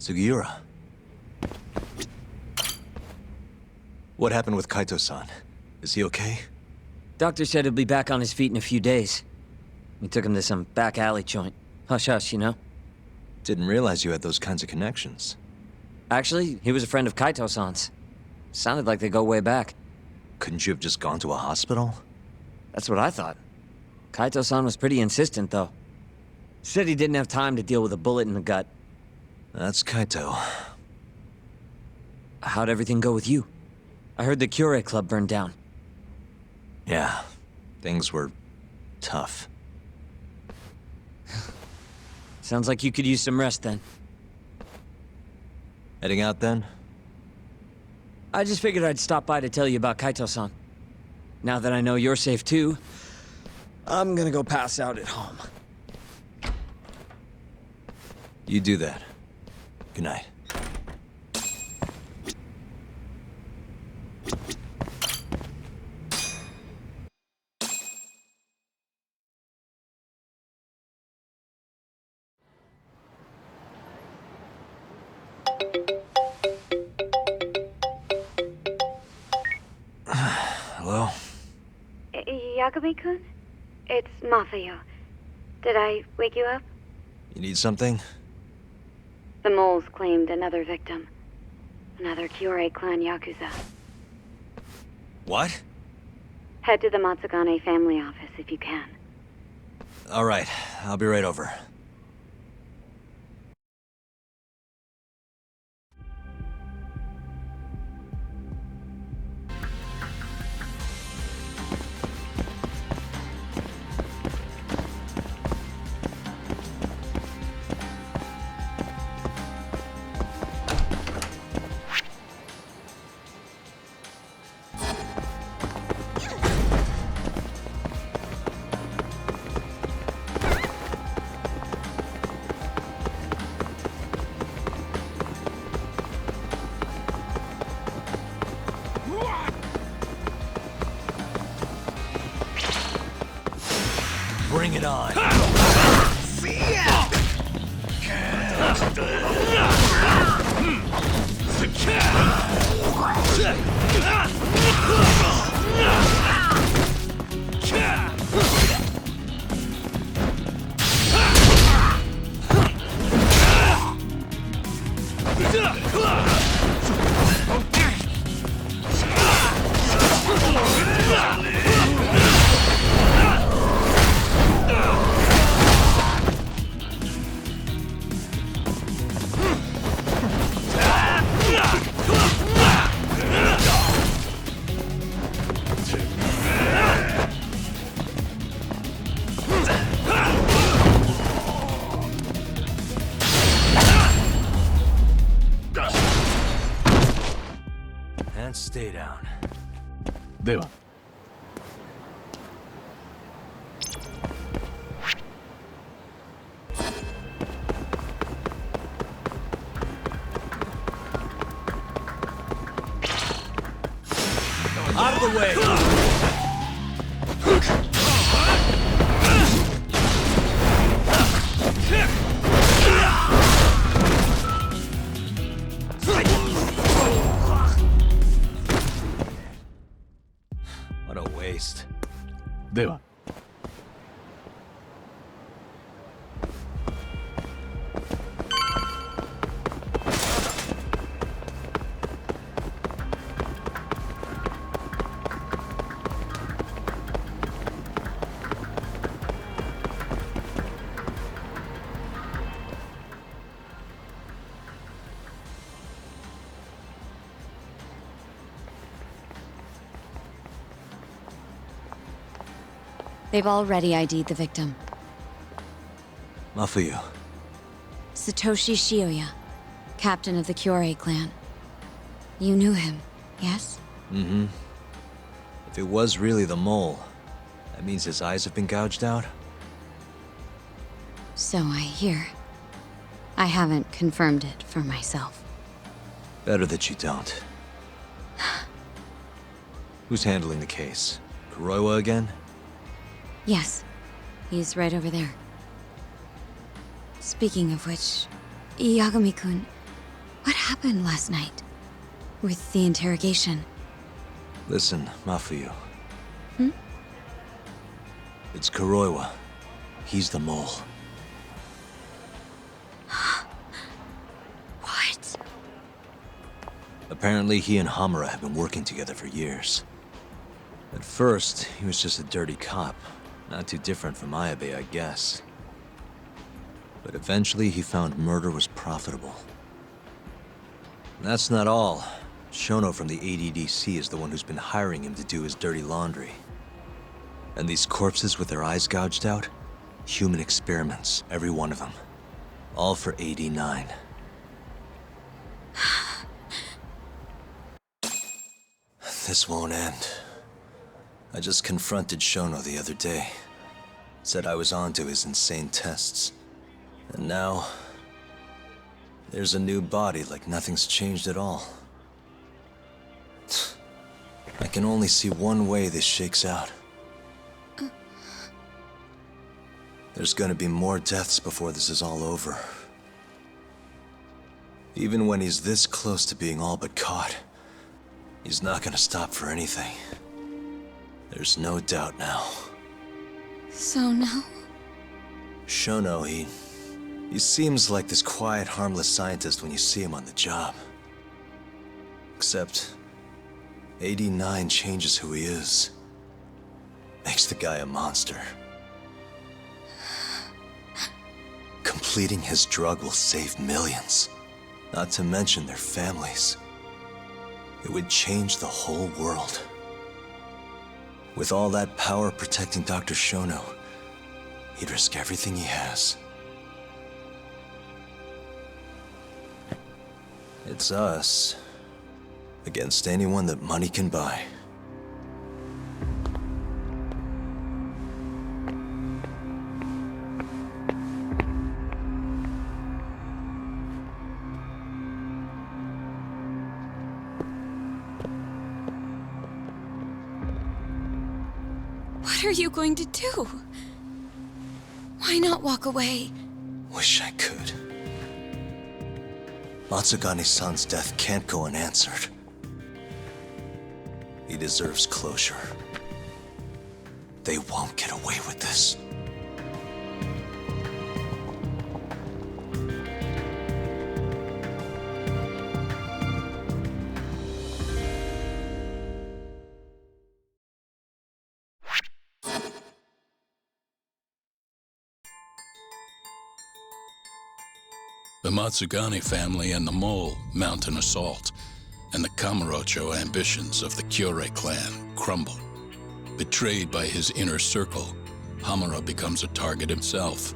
Sugiura. What happened with Kaito-san? Is he okay? Doctor said he'll be back on his feet in a few days. We took him to some back alley joint. Hush-hush, you know? Didn't realize you had those kinds of connections. Actually, he was a friend of Kaito-san's. Sounded like they go way back. Couldn't you have just gone to a hospital? That's what I thought. Kaito-san was pretty insistent, though. Said he didn't have time to deal with a bullet in the gut. That's Kaito. How'd everything go with you? I heard the Cure Club burned down. Yeah, things were tough. Sounds like you could use some rest then. Heading out then? I just figured I'd stop by to tell you about Kaito-san. Now that I know you're safe too, I'm gonna go pass out at home. You do that. Good night. Hello? Yagami-kun? It's Mafuyu. Did I wake you up? You need something? The moles claimed another victim. Another Kyorei clan Yakuza. What? Head to the Matsugane family office if you can. Alright, I'll be right over. Bring it on. And stay down. では Out of the way! What a waste. では They've already ID'd the victim. Mafuyu. Satoshi Shioya, captain of the Kyorei clan. You knew him, yes? Mm-hmm. If it was really the mole, that means his eyes have been gouged out? So I hear. I haven't confirmed it for myself. Better that you don't. Who's handling the case? Kuroiwa again? Yes, he's right over there. Speaking of which, Yagami-kun, What happened last night? With the interrogation? Listen, Mafuyu. Hmm? It's Kuroiwa. He's the mole. What? Apparently, he and Hamura have been working together for years. At first, he was just a dirty cop. Not too different from Ayabe, I guess. But eventually, he found murder was profitable. And that's not all. Shono from the ADDC is the one who's been hiring him to do his dirty laundry. And these corpses with their eyes gouged out? Human experiments, every one of them. All for 89. This won't end. I just confronted Shono the other day. Said I was onto his insane tests. And now... there's a new body like nothing's changed at all. I can only see one way this shakes out. There's gonna be more deaths before this is all over. Even when he's this close to being all but caught, he's not gonna stop for anything. There's no doubt now. So now? Shono, he seems like this quiet, harmless scientist when you see him on the job. Except, 89 changes who he is. Makes the guy a monster. Completing his drug will save millions, not to mention their families. It would change the whole world. With all that power protecting Dr. Shono, he'd risk everything he has. It's us against anyone that money can buy. What are you going to do? Why not walk away? Wish I could. Matsugane-san's death can't go unanswered. He deserves closure. They won't get away with this. The Matsugane family and the Mole mount an assault, and the Kamurocho ambitions of the Kyorei clan crumble. Betrayed by his inner circle, Hamura becomes a target himself,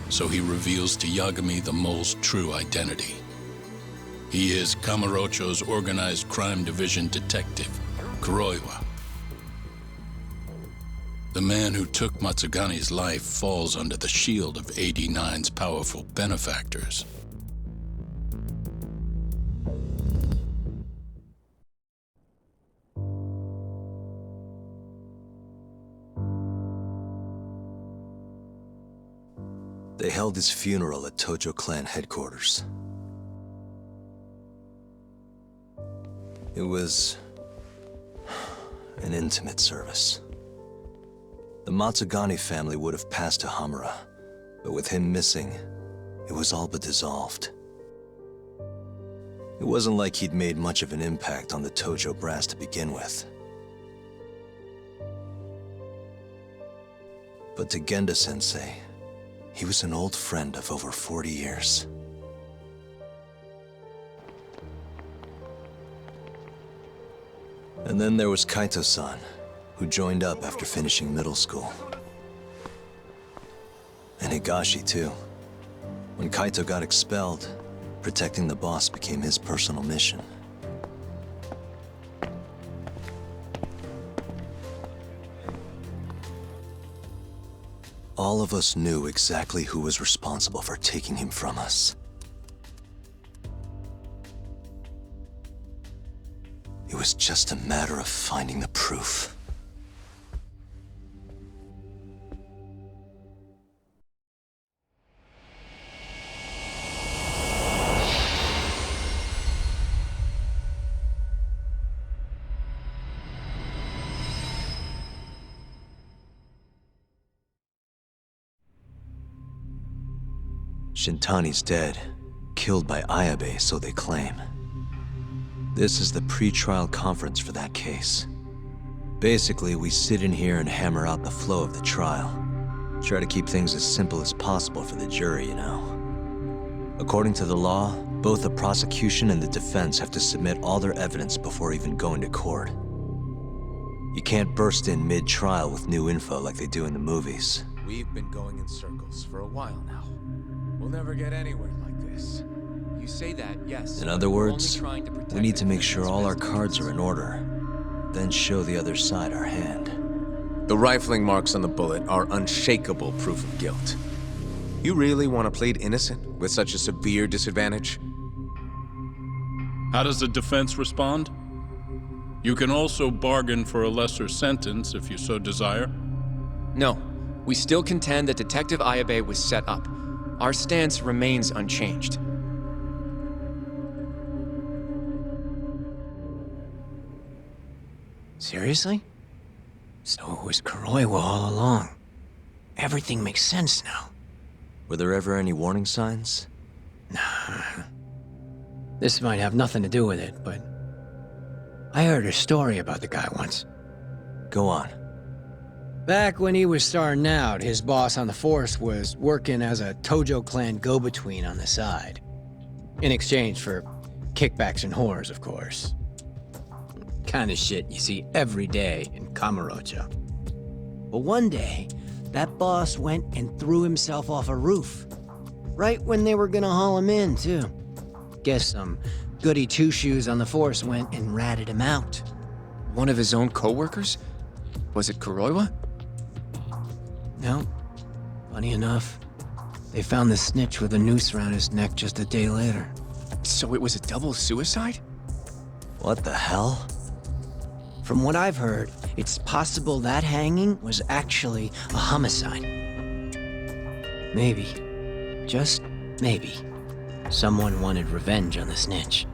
so he reveals to Yagami the Mole's true identity. He is Kamurocho's organized crime division detective, Kuroiwa. The man who took Matsugane's life falls under the shield of 89's powerful benefactors. They held his funeral at Tojo clan headquarters. It was an intimate service. The Matsugane family would have passed to Hamura, but with him missing, it was all but dissolved. It wasn't like he'd made much of an impact on the Tojo brass to begin with. But to Genda-sensei, he was an old friend of over 40 years. And then there was Kaito-san, who joined up after finishing middle school. And Higashi, too. When Kaito got expelled, protecting the boss became his personal mission. All of us knew exactly who was responsible for taking him from us. It was just a matter of finding the proof. Shintani's dead, killed by Ayabe, so they claim. This is the pre-trial conference for that case. Basically, we sit in here and hammer out the flow of the trial. Try to keep things as simple as possible for the jury, you know. According to the law, both the prosecution and the defense have to submit all their evidence before even going to court. You can't burst in mid-trial with new info like they do in the movies. We've been going in circles for a while now. We'll never get anywhere like this. You say that, yes. In other words, we need to make sure all our cards are in order, then show the other side our hand. The rifling marks on the bullet are unshakable proof of guilt. You really want to plead innocent with such a severe disadvantage? How does the defense respond? You can also bargain for a lesser sentence if you so desire. No, we still contend that Detective Ayabe was set up. Our stance remains unchanged. Seriously? So it was Kuroiwa all along. Everything makes sense now. Were there ever any warning signs? Nah. This might have nothing to do with it, but I heard a story about the guy once. Go on. Back when he was starting out, his boss on the force was working as a Tojo clan go-between on the side. In exchange for kickbacks and whores, of course. Kind of shit you see every day in Kamurocho. But one day, that boss went and threw himself off a roof. Right when they were gonna haul him in, too. Guess some goody two-shoes on the force went and ratted him out. One of his own co-workers? Was it Kuroiwa? No. Funny enough, they found the snitch with a noose around his neck just a day later. So it was a double suicide? What the hell? From what I've heard, it's possible that hanging was actually a homicide. Maybe, just maybe, someone wanted revenge on the snitch.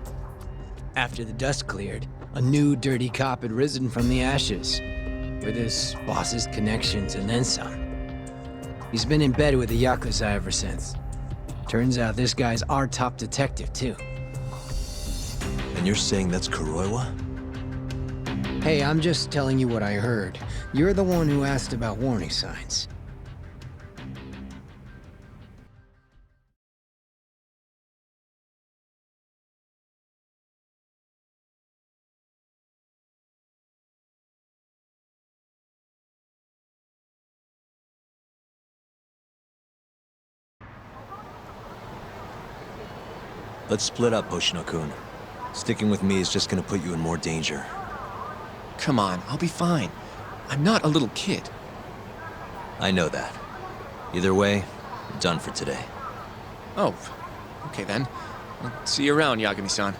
After the dust cleared, a new dirty cop had risen from the ashes, with his boss's connections and then some. He's been in bed with the Yakuza ever since. Turns out this guy's our top detective, too. And you're saying that's Kuroiwa? Hey, I'm just telling you what I heard. You're the one who asked about warning signs. Let's split up, Hoshino-kun. Sticking with me is just gonna put you in more danger. Come on, I'll be fine. I'm not a little kid. I know that. Either way, I'm done for today. Oh, okay then. I'll see you around, Yagami-san.